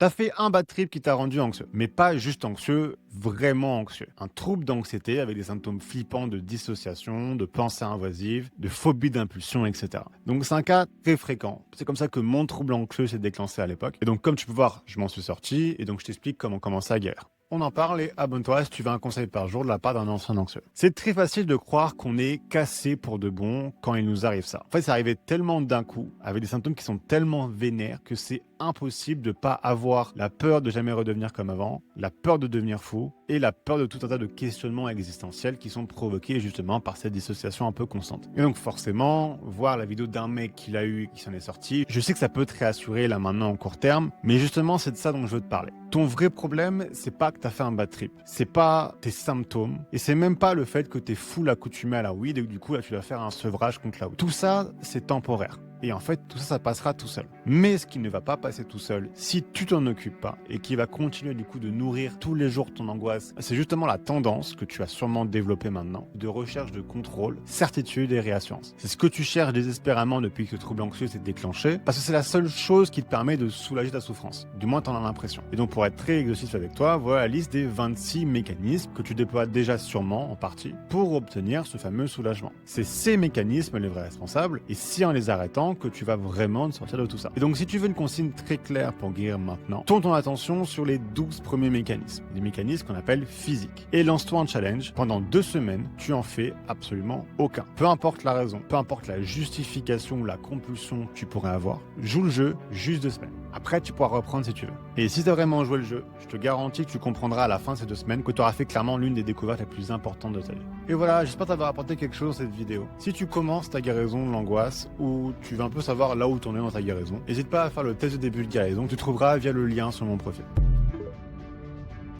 T'as fait un bad trip qui t'a rendu anxieux, mais pas juste anxieux, vraiment anxieux. Un trouble d'anxiété avec des symptômes flippants de dissociation, de pensées invasives, de phobie d'impulsion, etc. Donc c'est un cas très fréquent. C'est comme ça que mon trouble anxieux s'est déclenché à l'époque. Et donc comme tu peux voir, je m'en suis sorti et donc je t'explique comment commencer à guérir. On en parle et abonne-toi si tu veux un conseil par jour de la part d'un ancien anxieux. C'est très facile de croire qu'on est cassé pour de bon quand il nous arrive ça. En fait, ça arrivait tellement d'un coup, avec des symptômes qui sont tellement vénères que c'est impossible de pas avoir la peur de jamais redevenir comme avant, la peur de devenir fou et la peur de tout un tas de questionnements existentiels qui sont provoqués justement par cette dissociation un peu constante. Et donc forcément, voir la vidéo d'un mec qui l'a eu, qui s'en est sorti, je sais que ça peut te réassurer là maintenant en court terme, mais justement c'est de ça dont je veux te parler. Ton vrai problème, c'est pas que t'as fait un bad trip, c'est pas tes symptômes, et c'est même pas le fait que t'es full accoutumé à la weed et que du coup là tu dois faire un sevrage contre la weed. Tout ça, c'est temporaire. Et en fait, tout ça, ça passera tout seul. Mais ce qui ne va pas passer tout seul, si tu t'en occupes pas, et qui va continuer du coup de nourrir tous les jours ton angoisse, c'est justement la tendance que tu as sûrement développée maintenant, de recherche de contrôle, certitude et réassurance. C'est ce que tu cherches désespérément depuis que le trouble anxieux s'est déclenché, parce que c'est la seule chose qui te permet de soulager ta souffrance. Du moins, t'en as l'impression. Et donc, pour être très exhaustif avec toi, voilà la liste des 26 mécanismes que tu déploies déjà sûrement, en partie, pour obtenir ce fameux soulagement. C'est ces mécanismes les vrais responsables, et si en les arrêtant, que tu vas vraiment te sortir de tout ça. Et donc si tu veux une consigne très claire pour guérir maintenant, tourne ton attention sur les 12 premiers mécanismes, les mécanismes qu'on appelle physiques. Et lance-toi un challenge, pendant 2 semaines, tu en fais absolument aucun. Peu importe la raison, peu importe la justification ou la compulsion que tu pourrais avoir, joue le jeu juste 2 semaines. Après, tu pourras reprendre si tu veux. Et si tu as vraiment joué le jeu, je te garantis que tu comprendras à la fin de ces 2 semaines que tu auras fait clairement l'une des découvertes les plus importantes de ta vie. Et voilà, j'espère t'avoir apporté quelque chose dans cette vidéo. Si tu commences ta guérison de l'angoisse ou tu veux un peu savoir là où tu en es dans ta guérison, n'hésite pas à faire le test de début de guérison que tu trouveras via le lien sur mon profil.